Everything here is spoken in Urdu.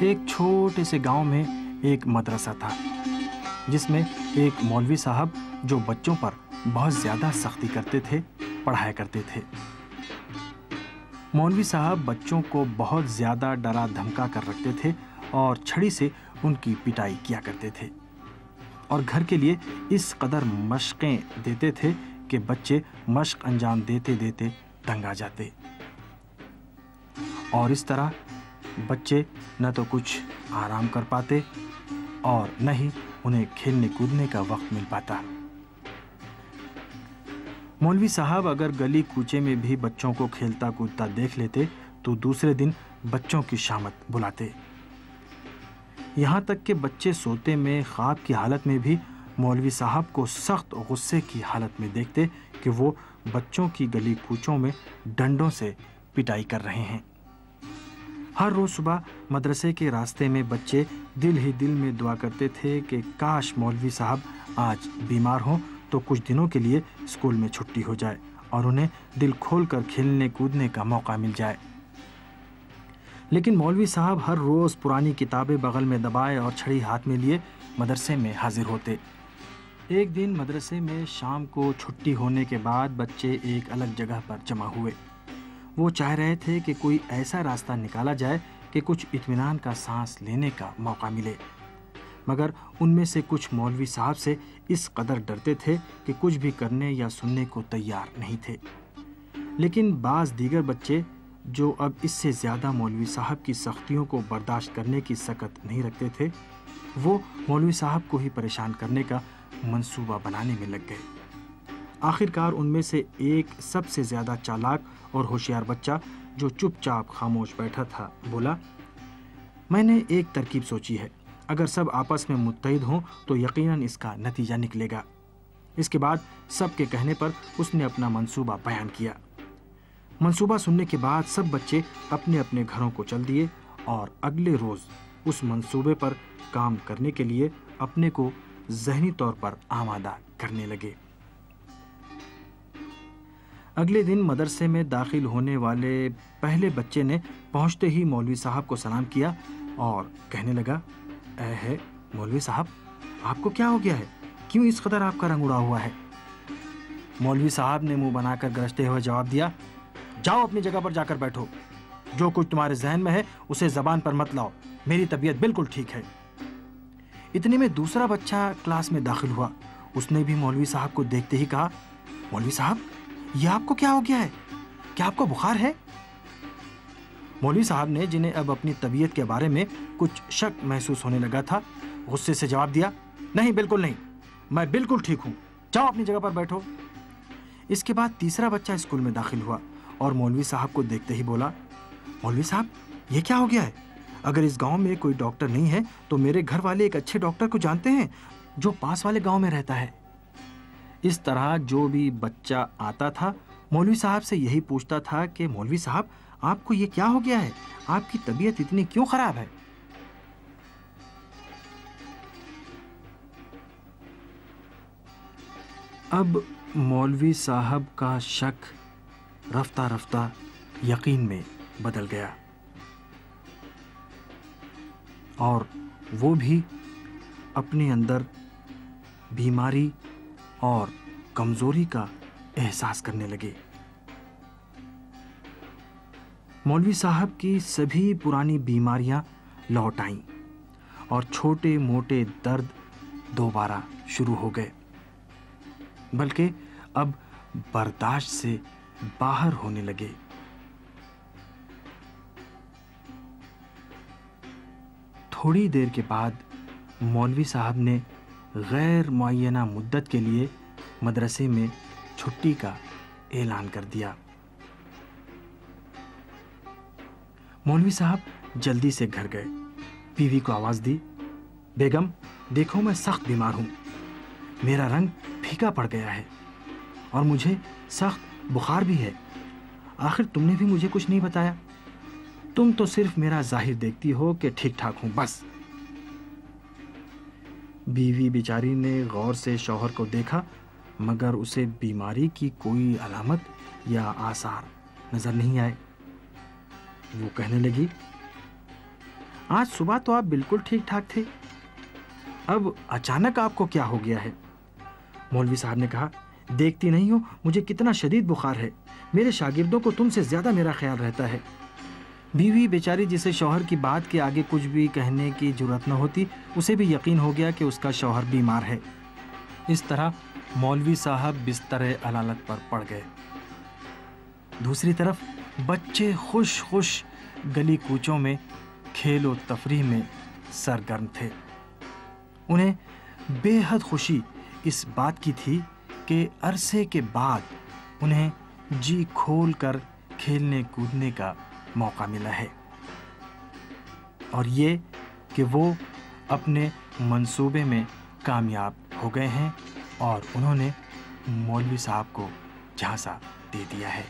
ایک چھوٹے سے گاؤں میں ایک مدرسہ تھا جس میں ایک مولوی صاحب جو بچوں پر بہت زیادہ سختی کرتے تھے پڑھایا کرتے تھے۔ مولوی صاحب بچوں کو بہت زیادہ ڈرا دھمکا کر رکھتے تھے اور چھڑی سے ان کی پٹائی کیا کرتے تھے، اور گھر کے لیے اس قدر مشقیں دیتے تھے کہ بچے مشق انجام دیتے دیتے تنگ آ جاتے، اور اس طرح بچے نہ تو کچھ آرام کر پاتے اور نہ ہی انہیں کھیلنے کودنے کا وقت مل پاتا۔ مولوی صاحب اگر گلی کوچے میں بھی بچوں کو کھیلتا کودتا دیکھ لیتے تو دوسرے دن بچوں کی شامت بلاتے، یہاں تک کہ بچے سوتے میں خواب کی حالت میں بھی مولوی صاحب کو سخت غصے کی حالت میں دیکھتے کہ وہ بچوں کی گلی کوچوں میں ڈنڈوں سے پٹائی کر رہے ہیں۔ ہر روز صبح مدرسے کے راستے میں بچے دل ہی دل میں دعا کرتے تھے کہ کاش مولوی صاحب آج بیمار ہوں تو کچھ دنوں کے لیے اسکول میں چھٹی ہو جائے اور انہیں دل کھول کر کھیلنے کودنے کا موقع مل جائے۔ لیکن مولوی صاحب ہر روز پرانی کتابیں بغل میں دبائے اور چھڑی ہاتھ میں لیے مدرسے میں حاضر ہوتے۔ ایک دن مدرسے میں شام کو چھٹی ہونے کے بعد بچے ایک الگ جگہ پر جمع ہوئے۔ وہ چاہ رہے تھے کہ کوئی ایسا راستہ نکالا جائے کہ کچھ اطمینان کا سانس لینے کا موقع ملے، مگر ان میں سے کچھ مولوی صاحب سے اس قدر ڈرتے تھے کہ کچھ بھی کرنے یا سننے کو تیار نہیں تھے۔ لیکن بعض دیگر بچے جو اب اس سے زیادہ مولوی صاحب کی سختیوں کو برداشت کرنے کی سکت نہیں رکھتے تھے، وہ مولوی صاحب کو ہی پریشان کرنے کا منصوبہ بنانے میں لگ گئے۔ آخرکار ان میں سے ایک سب سے زیادہ چالاک اور ہوشیار بچہ جو چپ چاپ خاموش بیٹھا تھا بولا، میں نے ایک ترکیب سوچی ہے، اگر سب آپس میں متحد ہوں تو یقیناً اس کا نتیجہ نکلے گا۔ اس کے بعد سب کے کہنے پر اس نے اپنا منصوبہ بیان کیا۔ منصوبہ سننے کے بعد سب بچے اپنے اپنے گھروں کو چل دیے اور اگلے روز اس منصوبے پر کام کرنے کے لیے اپنے کو ذہنی طور پر آمادہ کرنے لگے۔ اگلے دن مدرسے میں داخل ہونے والے پہلے بچے نے پہنچتے ہی مولوی صاحب کو سلام کیا اور کہنے لگا، اے ہے مولوی صاحب، آپ کو کیا ہو گیا ہے؟ کیوں اس قدر آپ کا رنگ اڑا ہوا ہے؟ مولوی صاحب نے منہ بنا کر گرجتے ہوئے جواب دیا، جاؤ اپنی جگہ پر جا کر بیٹھو، جو کچھ تمہارے ذہن میں ہے اسے زبان پر مت لاؤ، میری طبیعت بالکل ٹھیک ہے۔ اتنے میں دوسرا بچہ کلاس میں داخل ہوا، اس نے بھی مولوی صاحب کو دیکھتے ہی کہا، مولوی صاحب یہ آپ کو کیا ہو گیا ہے؟ کیا آپ کو بخار ہے؟ مولوی صاحب نے، جنہیں اب اپنی طبیعت کے بارے میں کچھ شک محسوس ہونے لگا تھا، غصے سے جواب دیا، نہیں بالکل نہیں، میں بالکل ٹھیک ہوں، جاؤ اپنی جگہ پر بیٹھو۔ اس کے بعد تیسرا بچہ اسکول میں داخل ہوا اور مولوی صاحب کو دیکھتے ہی بولا، مولوی صاحب یہ کیا ہو گیا ہے؟ اگر اس گاؤں میں کوئی ڈاکٹر نہیں ہے تو میرے گھر والے ایک اچھے ڈاکٹر کو جانتے ہیں جو پاس والے گاؤں میں رہتا ہے۔ اس طرح جو بھی بچہ آتا تھا مولوی صاحب سے یہی پوچھتا تھا کہ مولوی صاحب آپ کو یہ کیا ہو گیا ہے؟ آپ کی طبیعت اتنی کیوں خراب ہے؟ اب مولوی صاحب کا شک رفتہ رفتہ یقین میں بدل گیا اور وہ بھی اپنے اندر بیماری اور کمزوری کا احساس کرنے لگے۔ مولوی صاحب کی سبھی پرانی بیماریاں لوٹ آئیں اور چھوٹے موٹے درد دوبارہ شروع ہو گئے، بلکہ اب برداشت سے باہر ہونے لگے۔ تھوڑی دیر کے بعد مولوی صاحب نے غیر معینہ مدت کے لیے مدرسے میں چھٹی کا اعلان کر دیا۔ مولوی صاحب جلدی سے گھر گئے، بیوی کو آواز دی، بیگم دیکھو میں سخت بیمار ہوں، میرا رنگ پھیکا پڑ گیا ہے اور مجھے سخت بخار بھی ہے، آخر تم نے بھی مجھے کچھ نہیں بتایا، تم تو صرف میرا ظاہر دیکھتی ہو کہ ٹھیک ٹھاک ہوں بس۔ بیوی بیچاری نے غور سے شوہر کو دیکھا مگر اسے بیماری کی کوئی علامت یا آثار نظر نہیں آئے۔ وہ کہنے لگی، آج صبح تو آپ بالکل ٹھیک ٹھاک تھے، اب اچانک آپ کو کیا ہو گیا ہے؟ مولوی صاحب نے کہا، دیکھتی نہیں ہو مجھے کتنا شدید بخار ہے، میرے شاگردوں کو تم سے زیادہ میرا خیال رہتا ہے۔ بیوی بیچاری جسے شوہر کی بات کے آگے کچھ بھی کہنے کی جرأت نہ ہوتی، اسے بھی یقین ہو گیا کہ اس کا شوہر بیمار ہے۔ اس طرح مولوی صاحب بستر علالت پر پڑ گئے۔ دوسری طرف بچے خوش خوش گلی کوچوں میں کھیل و تفریح میں سرگرم تھے۔ انہیں بے حد خوشی اس بات کی تھی کہ عرصے کے بعد انہیں جی کھول کر کھیلنے کودنے کا موقع ملا ہے، اور یہ کہ وہ اپنے منصوبے میں کامیاب ہو گئے ہیں اور انہوں نے مولوی صاحب کو جھانسا دے دیا ہے۔